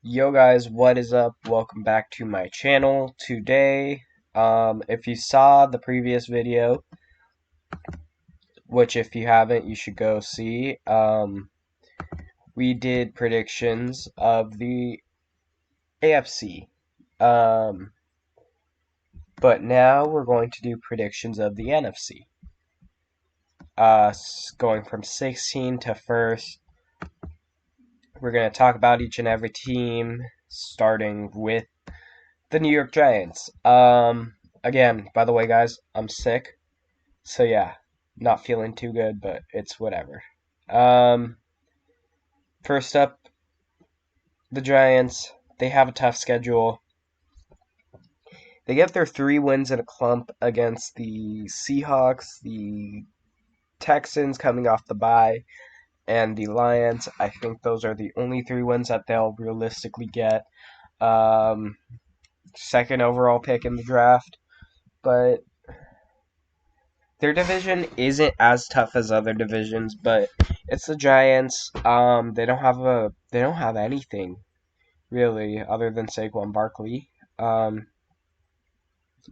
Yo guys, what is up? Welcome back to my channel. Today, if you saw the previous video, which if you haven't, you should go see, we did predictions of the AFC. Um, but now we're going to do predictions of the NFC. Going from 16 to first. We're going to talk about each and every team, starting with the New York Giants. Again, by the way, guys, I'm sick. So yeah, not feeling too good, but it's whatever. Um, First up, the Giants. They have a tough schedule. They get their 3 wins in a clump against the Seahawks, the Texans coming off the bye, and the Lions. I think those are the only 3 wins that they'll realistically get. Um, Second overall pick in the draft, but their division isn't as tough as other divisions, but it's the Giants. They don't have anything really other than Saquon Barkley. Um,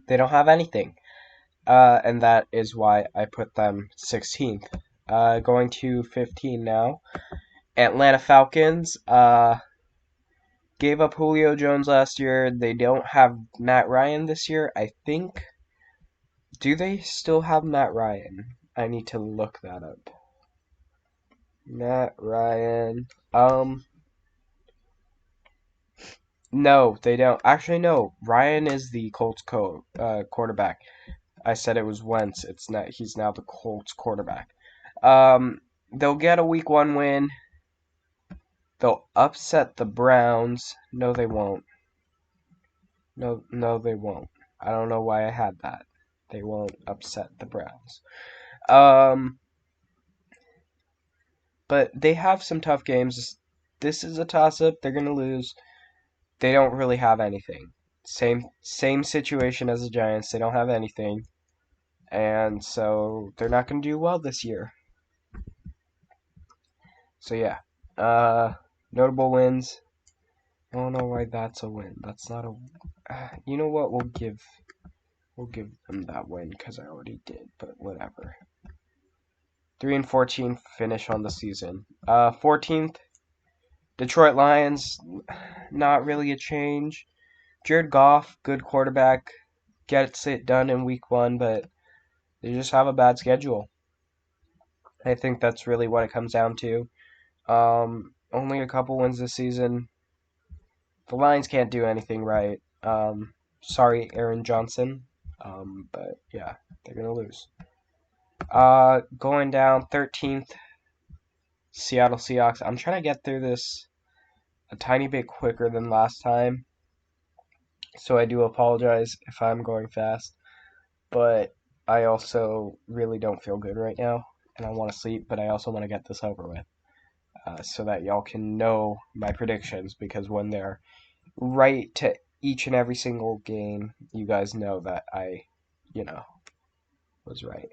they don't have anything, and that is why I put them 16th. Going to 15 now. Atlanta Falcons. Gave up Julio Jones last year. They don't have Matt Ryan this year, I think. Do they still have Matt Ryan? I need to look that up. Matt Ryan. No, they don't. Actually, no. Ryan is the Colts quarterback. I said it was Wentz. It's not. He's now the Colts quarterback. They'll get a Week 1 win. They'll upset the Browns. No, they won't. No, they won't. I don't know why I had that. They won't upset the Browns. Um, but they have some tough games. This is a toss-up. They're gonna lose. They don't really have anything. Same situation as the Giants. They don't have anything, and so they're not going to do well this year. So yeah, notable wins. I don't know why that's a win. That's not a. You know what? We'll give them that win because I already did. But whatever. 3-14 finish on the season. 14th, Detroit Lions. Not really a change. Jared Goff, good quarterback, gets it done in Week 1, but they just have a bad schedule. I think that's really what it comes down to. Only a couple wins this season. The Lions can't do anything right. Sorry, Aaron Johnson. But yeah, they're gonna lose. Going down 13th, Seattle Seahawks. I'm trying to get through this a tiny bit quicker than last time, so I do apologize if I'm going fast. But I also really don't feel good right now, and I want to sleep, but I also want to get this over with. So that y'all can know my predictions, because when they're right to each and every single game, you guys know that I, you know, was right.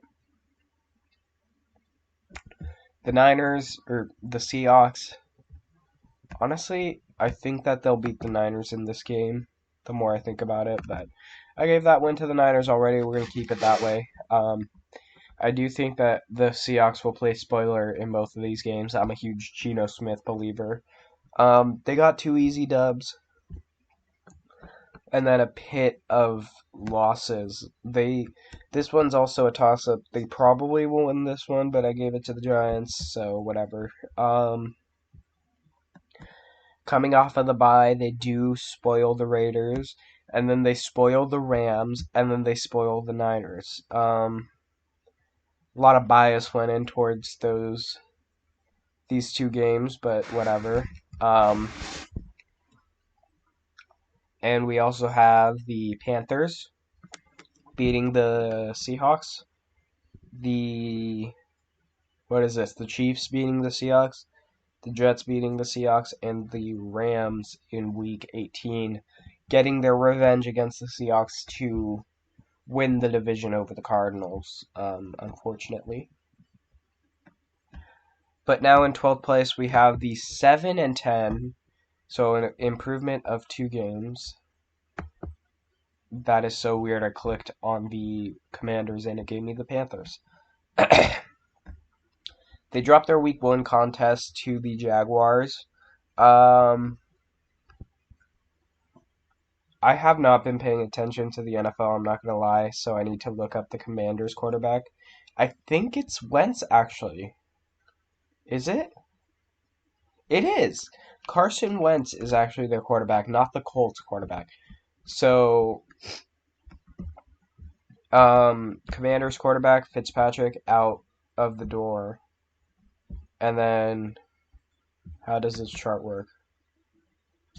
The Niners, or the Seahawks, honestly, I think that they'll beat the Niners in this game, the more I think about it, but I gave that win to the Niners already. We're going to keep it that way. I do think that the Seahawks will play spoiler in both of these games. I'm a huge Geno Smith believer. They got 2 easy dubs, and then a pit of losses. This one's also a toss-up. They probably will win this one, but I gave it to the Giants, so whatever. Coming off of the bye, they do spoil the Raiders, and then they spoil the Rams, and then they spoil the Niners. A lot of bias went in towards these 2 games, but whatever. And we also have the Panthers beating the Seahawks. What is this? The Chiefs beating the Seahawks, the Jets beating the Seahawks, and the Rams in Week 18 getting their revenge against the Seahawks to win the division over the Cardinals, unfortunately. But now in 12th place we have the 7-10 So an improvement of 2 games. That is so weird. I clicked on the Commanders and it gave me the Panthers. They dropped their week 1 contest to the Jaguars. I have not been paying attention to the NFL, I'm not going to lie, so I need to look up the Commanders quarterback. I think it's Wentz, actually. Is it? It is! Carson Wentz is actually their quarterback, not the Colts quarterback. So, Commanders quarterback, Fitzpatrick, out of the door. And then, how does this chart work?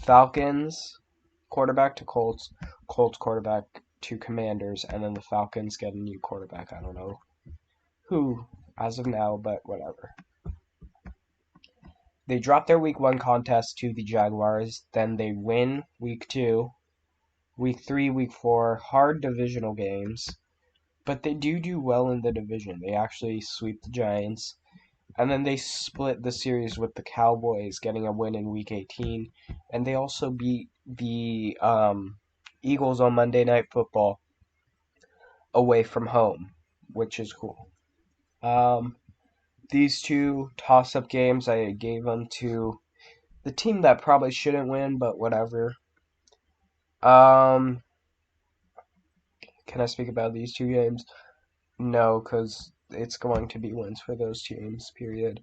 Falcons, quarterback to Colts, Colts quarterback to Commanders, and then the Falcons get a new quarterback. I don't know who as of now, but whatever. They drop their week 1 contest to the Jaguars, then they win week 2, week 3, week 4, hard divisional games, but they do well in the division. They actually sweep the Giants, and then they split the series with the Cowboys, getting a win in week 18, and they also beat the Eagles on Monday Night Football away from home, which is cool. These 2 toss-up games, I gave them to the team that probably shouldn't win, but whatever. Can I speak about these 2 games? No, because it's going to be wins for those teams, period.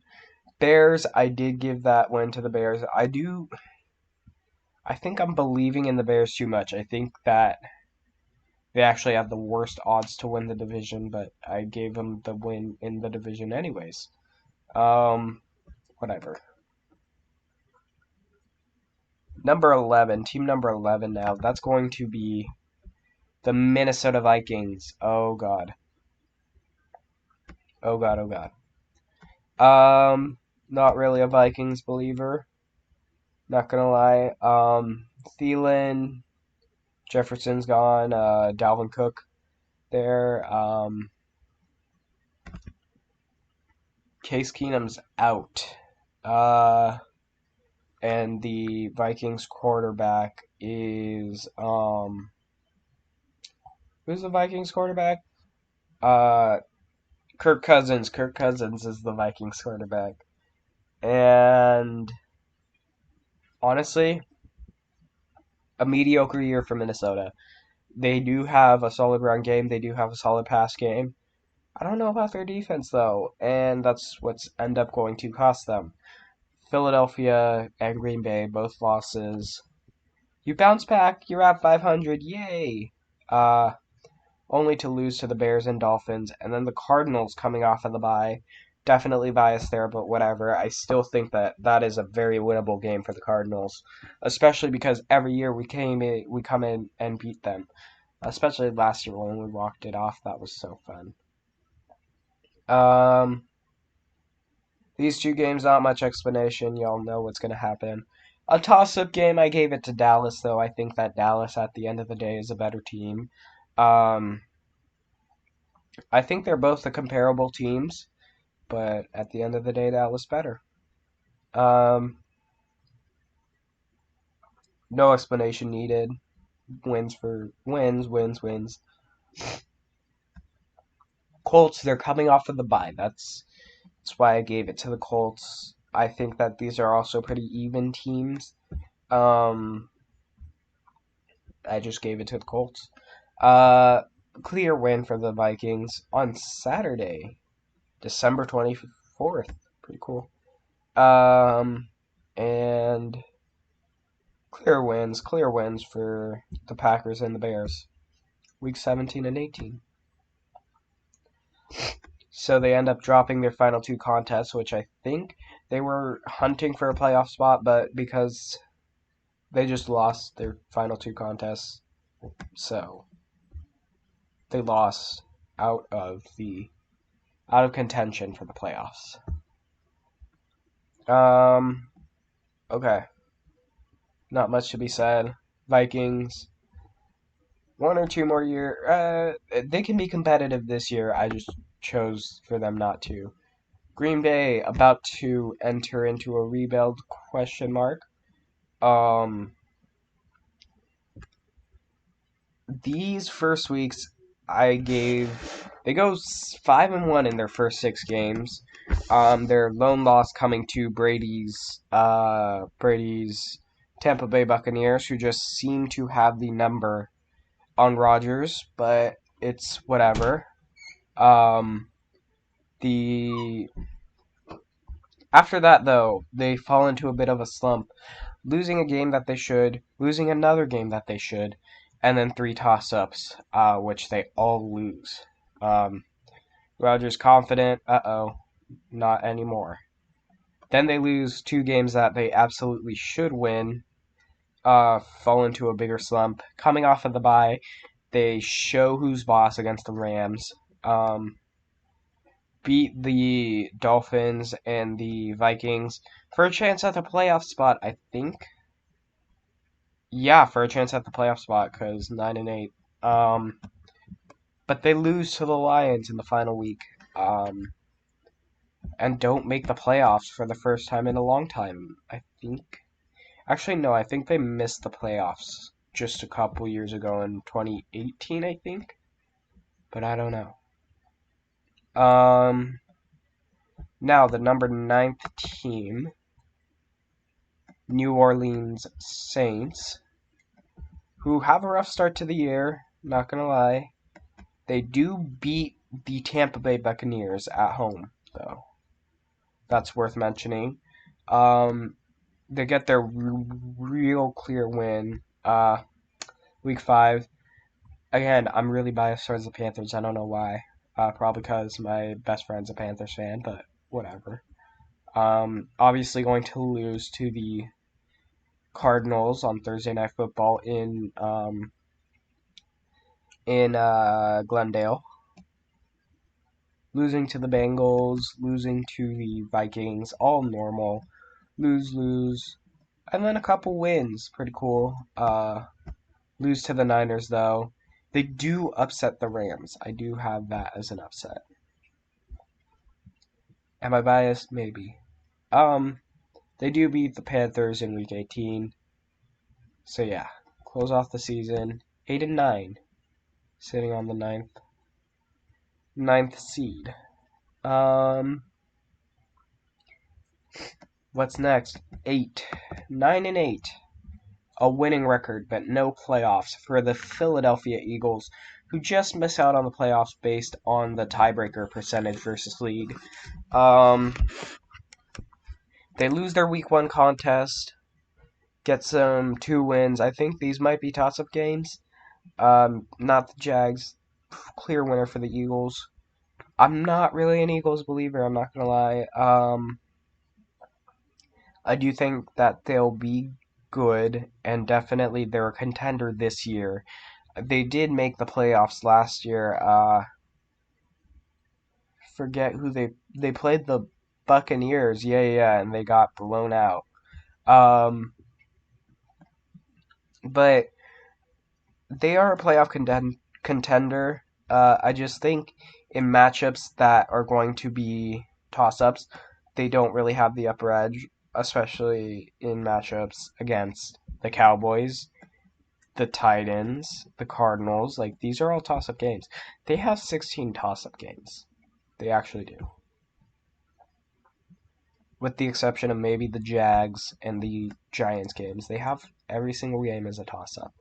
Bears, I did give that win to the Bears. I think I'm believing in the Bears too much. I think that they actually have the worst odds to win the division, but I gave them the win in the division anyways. Whatever. Number 11, team number 11 now. That's going to be the Minnesota Vikings. Oh, God. Oh, God, oh, God. Not really a Vikings believer. Not gonna lie. Thielen, Jefferson's gone. Dalvin Cook there. Case Keenum's out. And the Vikings quarterback is who's the Vikings quarterback? Kirk Cousins. Kirk Cousins is the Vikings quarterback. And honestly, a mediocre year for Minnesota. They do have a solid run game. They do have a solid pass game. I don't know about their defense though, and that's what's end up going to cost them. Philadelphia and Green Bay, both losses. You bounce back. You're at 500. Yay! Only to lose to the Bears and Dolphins, and then the Cardinals coming off of the bye. Definitely biased there, but whatever. I still think that that is a very winnable game for the Cardinals, especially because every year we come in and beat them. Especially last year when we walked it off, that was so fun. These 2 games, not much explanation. Y'all know what's going to happen. A toss-up game, I gave it to Dallas, though. I think that Dallas, at the end of the day, is a better team. I think they're both the comparable teams, but at the end of the day, Dallas better. No explanation needed. Wins for wins. Colts, they're coming off of the bye. That's why I gave it to the Colts. I think that these are also pretty even teams. I just gave it to the Colts. Clear win for the Vikings on Saturday, December 24th. Pretty cool. And clear wins for the Packers and the Bears. Week 17 and 18. So they end up dropping their final 2 contests, which I think they were hunting for a playoff spot, but because they just lost their final 2 contests, so they lost out of contention for the playoffs. Okay. Not much to be said. Vikings, 1 or 2 more years. They can be competitive this year. I just chose for them not to. Green Bay about to enter into a rebuild ? Um, these first weeks, they go 5-1 in their first 6 games. Their lone loss coming to Brady's Tampa Bay Buccaneers, who just seem to have the number on Rodgers, but it's whatever. Um, the After that, though, they fall into a bit of a slump, losing a game that they should, losing another game that they should, and then 3 toss-ups, which they all lose. Um, Rodgers confident, not anymore. Then they lose 2 games that they absolutely should win, fall into a bigger slump. Coming off of the bye, they show who's boss against the Rams. Beat the Dolphins and the Vikings for a chance at the playoff spot, I think. Yeah, for a chance at the playoff spot, because 9-8. But they lose to the Lions in the final week, and don't make the playoffs for the first time in a long time, I think. Actually, no, I think they missed the playoffs just a couple years ago in 2018, I think. But I don't know. Now the number 9th team, New Orleans Saints, who have a rough start to the year, not gonna lie. They do beat the Tampa Bay Buccaneers at home, though. That's worth mentioning. They get their real clear win, week 5. Again, I'm really biased towards the Panthers. I don't know why. Probably because my best friend's a Panthers fan, but whatever. Obviously going to lose to the Cardinals on Thursday Night Football in Glendale. Losing to the Bengals, losing to the Vikings, all normal. Lose. And then a couple wins, pretty cool. Lose to the Niners, though. They do upset the Rams. I do have that as an upset. Am I biased? Maybe. They do beat the Panthers in Week 18. So yeah, close off the season 8-9, sitting on the ninth seed. What's next? 9-8. A winning record, but no playoffs for the Philadelphia Eagles, who just miss out on the playoffs based on the tiebreaker percentage versus league. They lose their Week 1 contest, get some 2 wins. I think these might be toss-up games. Not the Jags. Clear winner for the Eagles. I'm not really an Eagles believer, I'm not going to lie. I do think that they'll be good, and definitely they're a contender this year. They did make the playoffs last year. Forget who they played the Buccaneers. Yeah, and they got blown out. But they are a playoff contender. I just think in matchups that are going to be toss-ups, they don't really have the upper edge, especially in matchups against the Cowboys, the Titans, the Cardinals. Like, these are all toss-up games. They have 16 toss-up games. They actually do. With the exception of maybe the Jags and the Giants games. They have every single game as a toss-up.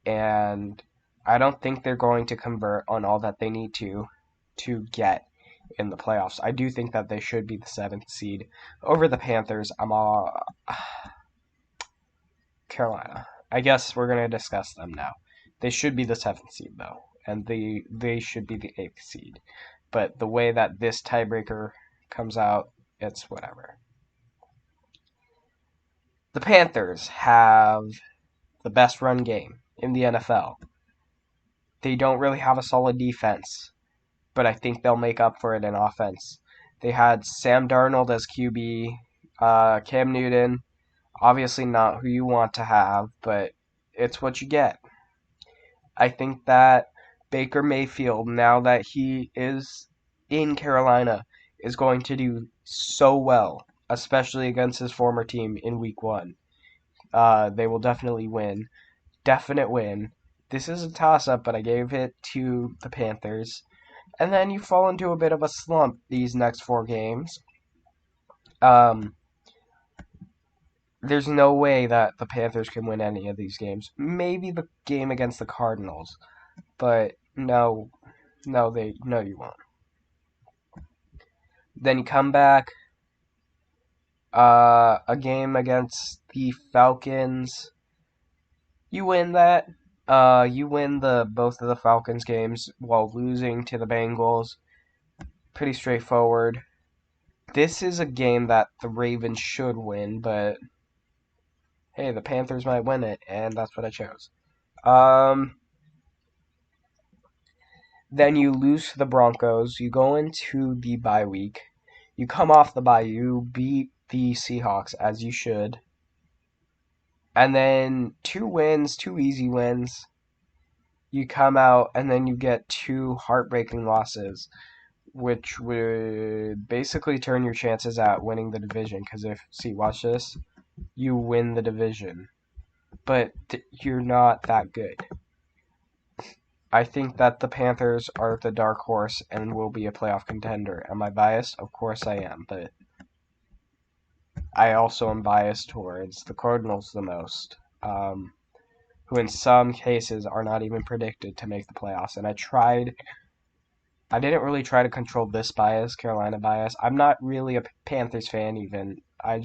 And I don't think they're going to convert on all that they need to get in the playoffs. I do think that they should be the 7th seed over the Panthers. I'm all Carolina. I guess we're going to discuss them now. They should be the 7th seed, though, and they should be the 8th seed. But the way that this tiebreaker comes out, it's whatever. The Panthers have the best run game in the NFL. They don't really have a solid defense, but I think they'll make up for it in offense. They had Sam Darnold as QB, Cam Newton, obviously not who you want to have, but it's what you get. I think that Baker Mayfield, now that he is in Carolina, is going to do so well, especially against his former team in Week 1. They will definitely win. Definite win. This is a toss-up, but I gave it to the Panthers. And then you fall into a bit of a slump these next 4 games. Um, there's no way that the Panthers can win any of these games. Maybe the game against the Cardinals, but no, you won't. Then you come back, a game against the Falcons. You win that. You win the both of the Falcons games while losing to the Bengals. Pretty straightforward. This is a game that the Ravens should win, but hey, the Panthers might win it, and that's what I chose. Then you lose to the Broncos. You go into the bye week. You come off the bye. You beat the Seahawks, as you should. And then 2 wins, 2 easy wins. You come out, and then you get 2 heartbreaking losses, which would basically turn your chances at winning the division. Because watch this, you win the division, but you're not that good. I think that the Panthers are the dark horse and will be a playoff contender. Am I biased? Of course I am, but I also am biased towards the Cardinals the most, who in some cases are not even predicted to make the playoffs. And I didn't really try to control this bias, Carolina bias. I'm not really a Panthers fan even. I'm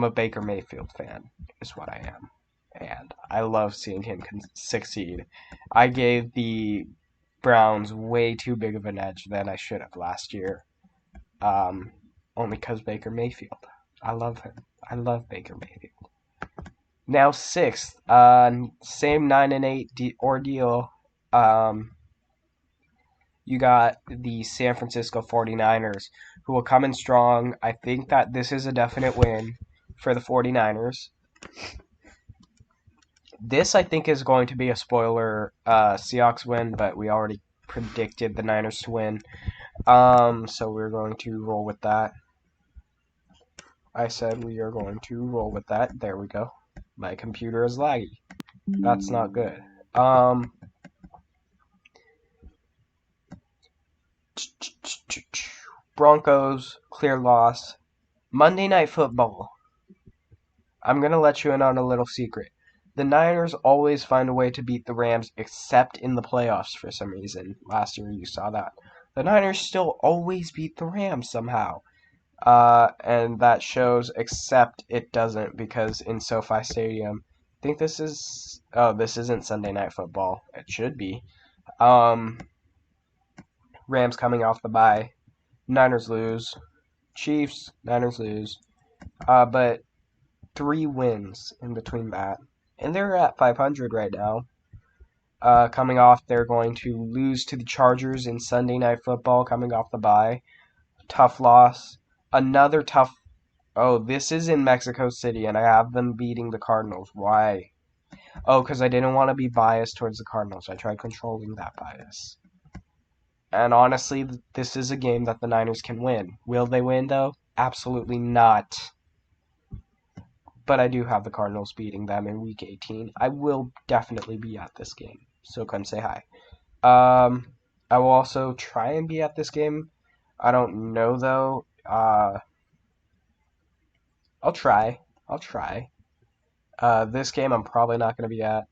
a Baker Mayfield fan, is what I am. And I love seeing him succeed. I gave the Browns way too big of an edge than I should have last year. Only because Baker Mayfield. I love him. I love Baker Mayfield. Now 6th, same 9-8 ordeal. You got the San Francisco 49ers, who will come in strong. I think that this is a definite win for the 49ers. This, I think, is going to be a spoiler Seahawks win, but we already predicted the Niners to win. So we're going to roll with that. I said we are going to roll with that. There we go. My computer is laggy. That's not good. Broncos, clear loss. Monday Night Football. I'm going to let you in on a little secret. The Niners always find a way to beat the Rams, except in the playoffs for some reason. Last year you saw that. The Niners still always beat the Rams somehow. And that shows, except it doesn't, because in SoFi Stadium, I think this isn't Sunday Night Football. It should be. Rams coming off the bye. Niners lose. Chiefs, Niners lose. But 3 wins in between that. And they're at 500 right now. Coming off, they're going to lose to the Chargers in Sunday Night Football, coming off the bye. Tough loss. Another tough... Oh, this is in Mexico City, and I have them beating the Cardinals. Why? Oh, because I didn't want to be biased towards the Cardinals. I tried controlling that bias. And honestly, this is a game that the Niners can win. Will they win, though? Absolutely not. But I do have the Cardinals beating them in Week 18. I will definitely be at this game, so come say hi. I will also try and be at this game. I don't know, though. I'll try. This game I'm probably not going to be at.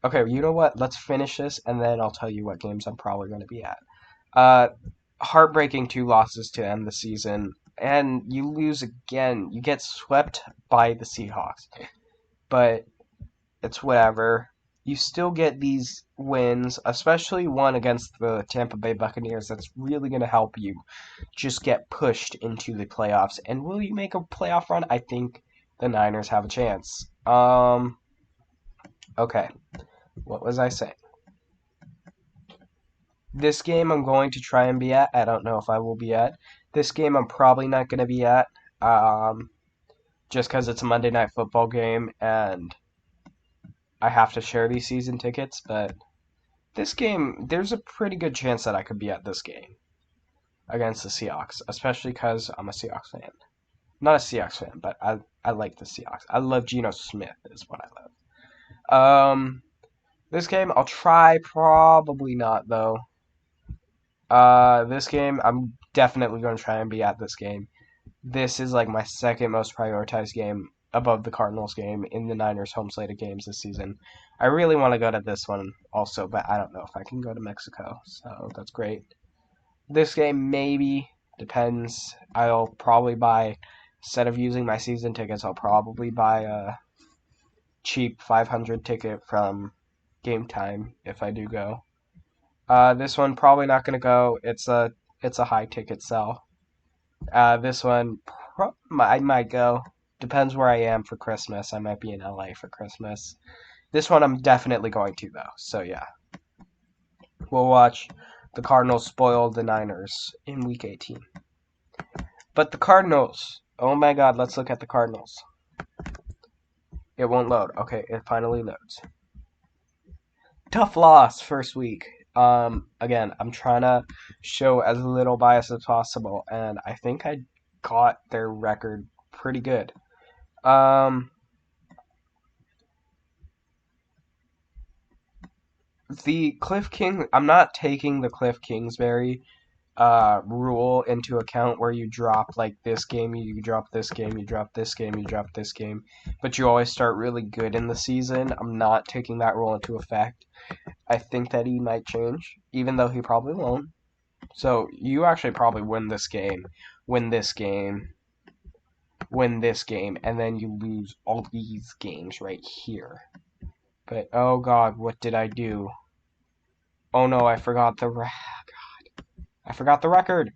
Okay, you know what? Let's finish this, and then I'll tell you what games I'm probably going to be at. Heartbreaking 2 losses to end the season, and you lose again. You get swept by the Seahawks. But it's whatever. You still get these wins, especially one against the Tampa Bay Buccaneers. That's really going to help you just get pushed into the playoffs. And will you make a playoff run? I think the Niners have a chance. Okay. What was I saying? This game I'm going to try and be at. I don't know if I will be at. This game I'm probably not going to be at. Just because it's a Monday Night Football game and I have to share these season tickets. But this game, there's a pretty good chance that I could be at this game against the Seahawks, especially because I'm a Seahawks fan. Not a Seahawks fan, but I like the Seahawks. I love Geno Smith is what I love. This game I'll try, probably not though. This game I'm definitely going to try and be at this game. This is like my second most prioritized game above the Cardinals game in the Niners home slate of games this season. I really want to go to this one also, but I don't know if I can go to Mexico, so that's great. This game maybe depends. I'll probably buy, instead of using my season tickets, I'll probably buy a cheap 500 ticket from Game Time if I do go. This one probably not gonna go. It's a high ticket sell. This one I might go. Depends where I am for Christmas. I might be in LA for Christmas. This one I'm definitely going to though. So yeah, we'll watch the Cardinals spoil the Niners in Week 18. But the Cardinals. Oh my God, let's look at the Cardinals. It won't load. Okay, it finally loads. Tough loss first week. Again, I'm trying to show as little bias as possible, and I think I got their record pretty good. Um, the Cliff King, I'm not taking the Cliff Kingsbury rule into account where you drop like this game, you drop this game, you drop this game, you drop this game, but you always start really good in the season. I'm not taking that rule into effect. I think that he might change, even though he probably won't. So you actually probably win this game, win this game, win this game, and then you lose all these games right here. But oh God, what did I do? Oh no, I forgot the I forgot the record.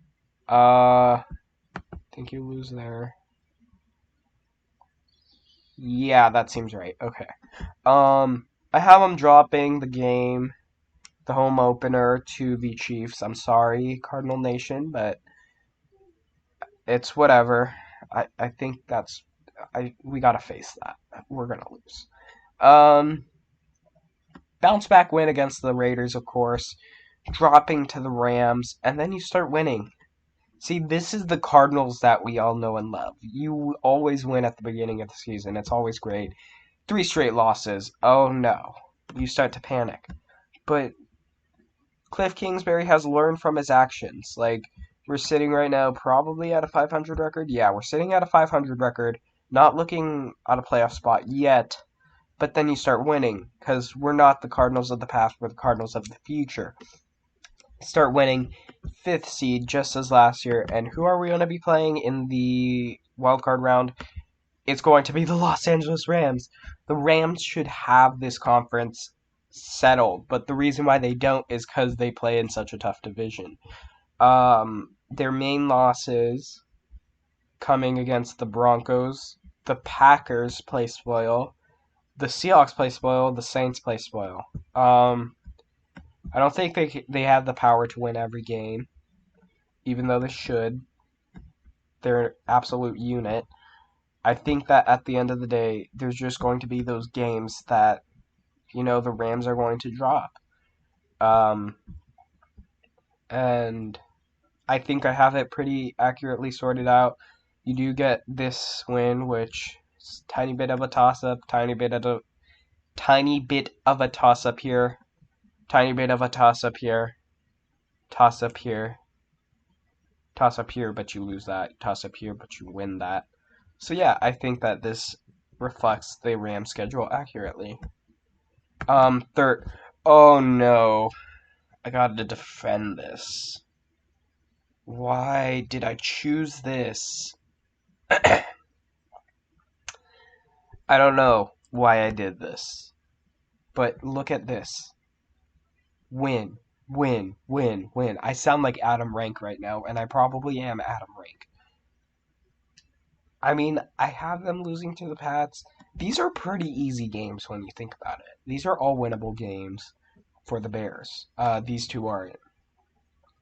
I think you lose there. Yeah, that seems right. Okay. I have them dropping the game, the home opener, to the Chiefs. I'm sorry, Cardinal Nation, but it's whatever. I think that's we gotta face that. We're gonna lose. Um, Bounce back win against the Raiders, of course, dropping to the Rams, and then you start winning. See, this is the Cardinals that we all know and love. You always win at the beginning of the season. It's always great. 3 straight losses. Oh no. You start to panic. But Cliff Kingsbury has learned from his actions. Like, we're sitting right now probably at a 500 record. Yeah, we're sitting at a 500 record. Not looking at a playoff spot yet. But then you start winning. Because we're not the Cardinals of the past. We're the Cardinals of the future. Start winning. 5th seed, just as last year. And who are we going to be playing in the wildcard round? It's going to be the Los Angeles Rams. The Rams should have this conference settled, but the reason why they don't is because they play in such a tough division. Their main losses coming against the Broncos, the Packers play spoil, the Seahawks play spoil, the Saints play spoil. I don't think they have the power to win every game, even though they should. They're an absolute unit. I think that at the end of the day, there's just going to be those games that, the Rams are going to drop. Um, and I think I have it pretty accurately sorted out. You do get this win, which is a tiny bit of a toss-up, tiny bit of a toss-up here, tiny bit of a toss-up here, toss-up here, toss-up here, but you lose that, toss-up here, but you win that. So yeah, I think that this reflects the Rams schedule accurately. Third. Oh no. I gotta defend this. Why did I choose this? I don't know why I did this. But look at this. Win, win, win, win. I sound like Adam Rank right now, and I probably am Adam Rank. I mean, I have them losing to the Pats. These are pretty easy games when you think about it. These are all winnable games for the Bears. These two aren't.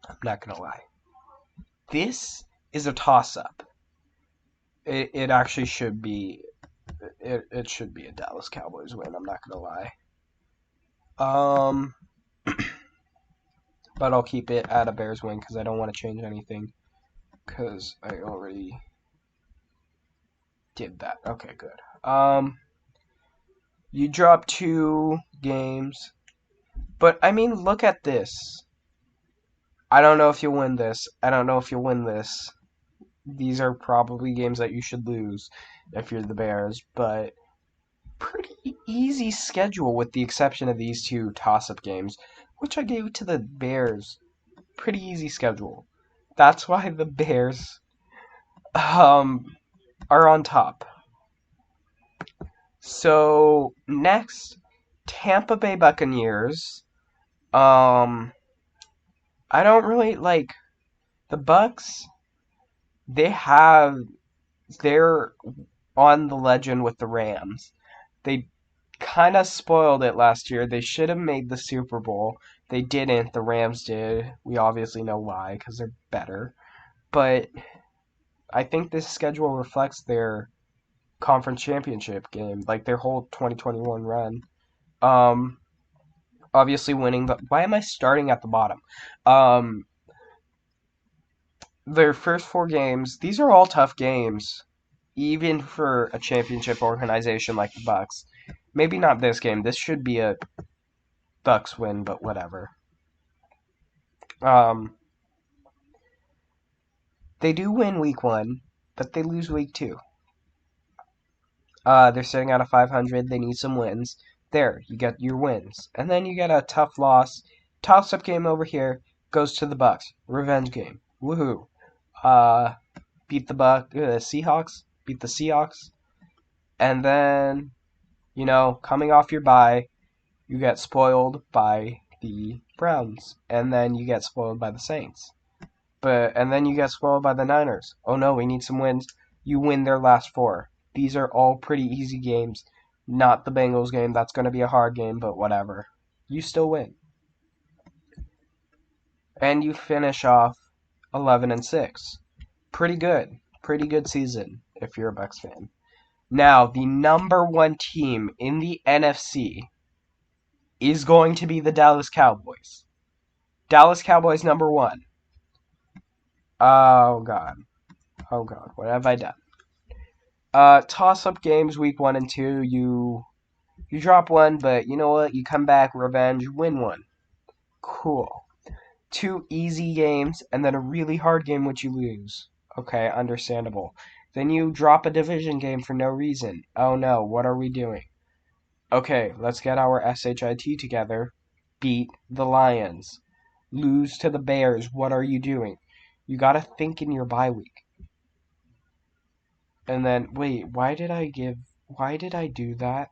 I'm not gonna lie. This is a toss-up. It actually should be. It should be a Dallas Cowboys win. I'm not gonna lie. Um, but I'll keep it at a Bears win because I don't want to change anything. Because I already did that. Okay, good. You dropped 2 games, but I mean, look at this. I don't know if you'll win this. I don't know if you'll win this. These are probably games that you should lose if you're the Bears, but pretty easy schedule with the exception of these 2 toss-up games, which I gave to the Bears. Pretty easy schedule. That's why the Bears are on top. So next, Tampa Bay Buccaneers. I don't really like the Bucks. They're on the legend with the Rams. They kind of spoiled it last year. They should have made the Super Bowl. They didn't. The Rams did. We obviously know why, because they're better. But I think this schedule reflects their conference championship game, like their whole 2021 run. Um, Obviously winning the. Why am I starting at the bottom? Um, their first 4 games. These are all tough games, even for a championship organization like the Bucks. Maybe not this game. This should be a Bucks win, but whatever. Um, they do win week 1, but they lose week 2. They're sitting at a 500. They need some wins. There, you get your wins, and then you get a tough loss. Toss-up game over here goes to the Bucks. Revenge game. Woohoo! Uh, beat the Seahawks. Beat the Seahawks, and then coming off your bye, you get spoiled by the Browns, and then you get spoiled by the Saints. And then you get spoiled by the Niners. Oh no, we need some wins. You win their last 4. These are all pretty easy games. Not the Bengals game. That's going to be a hard game, but whatever. You still win. And you finish off 11-6. Pretty good. Pretty good season if you're a Bucks fan. Now, the number 1 team in the NFC is going to be the Dallas Cowboys. Dallas Cowboys number 1. Oh god. Oh god. What have I done? Toss-up games week 1 and 2. You drop 1, but you know what? You come back, revenge, win 1. Cool. 2 easy games, and then a really hard game which you lose. Okay, understandable. Then you drop a division game for no reason. Oh no, what are we doing? Okay, let's get our SHIT together. Beat the Lions. Lose to the Bears. What are you doing? You gotta think in your bye week. And then, wait, why did I do that?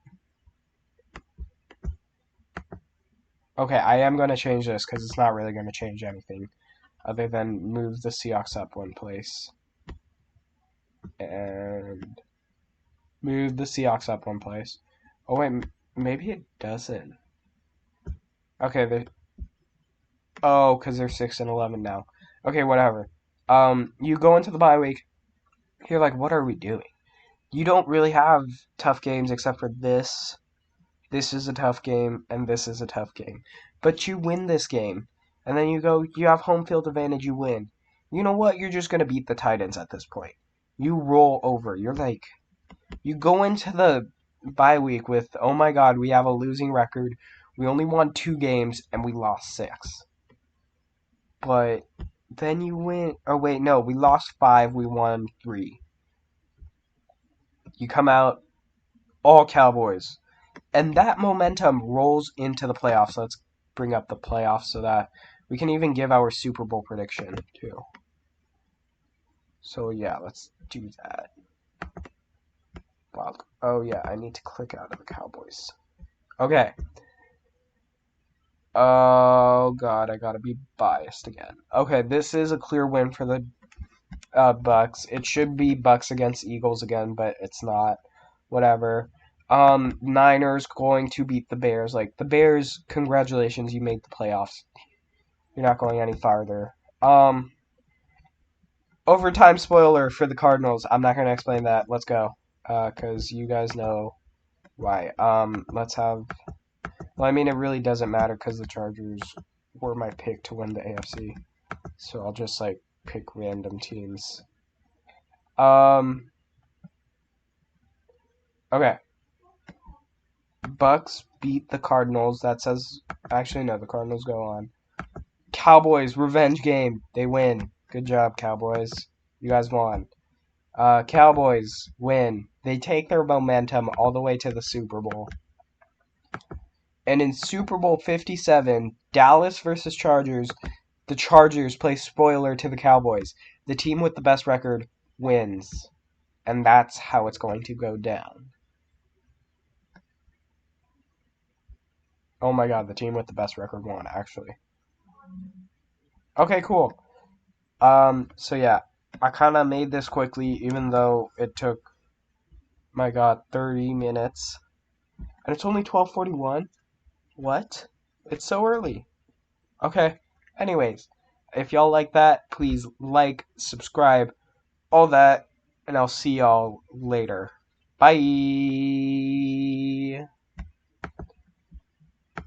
Okay, I am going to change this because it's not really going to change anything other than move the Seahawks up 1 place. And move the Seahawks up 1 place. Oh, wait, maybe it doesn't. Okay, because they're 6-11 now. Okay, whatever. You go into the bye week. You're like, what are we doing? You don't really have tough games except for this. This is a tough game, and this is a tough game. But you win this game, and then you have home field advantage, you win. You know what? You're just going to beat the Titans at this point. You roll over. You go into the bye week with, oh my god, we have a losing record. We only won 2 games, and we lost 6. But then you win. Oh, wait, no. We lost 5. We won 3. You come out, all Cowboys. And that momentum rolls into the playoffs. Let's bring up the playoffs so that we can even give our Super Bowl prediction, too. So, yeah, let's do that. Oh, yeah, I need to click out of the Cowboys. Okay. Oh, God, I gotta be biased again. Okay, this is a clear win for the Bucks. It should be Bucks against Eagles again, but it's not. Whatever. Niners going to beat the Bears. Like, the Bears, congratulations, you made the playoffs. You're not going any farther. Overtime spoiler for the Cardinals. I'm not going to explain that. Let's go. Because you guys know why. Let's have... Well, I mean, it really doesn't matter because the Chargers were my pick to win the AFC. So I'll just, pick random teams. Okay. Bucks beat the Cardinals. That says, actually no, the Cardinals go on. Cowboys revenge game. They win. Good job, Cowboys. You guys won. Cowboys win. They take their momentum all the way to the Super Bowl. And in Super Bowl 57, Dallas versus Chargers, the Chargers play spoiler to the Cowboys. The team with the best record wins. And that's how it's going to go down. Oh my god, the team with the best record won, actually. Okay, cool. So yeah, I kind of made this quickly, even though it took, my god, 30 minutes. And it's only 12:41? What? It's so early. Okay. Anyways, if y'all like that, please like, subscribe, all that, and I'll see y'all later. Bye!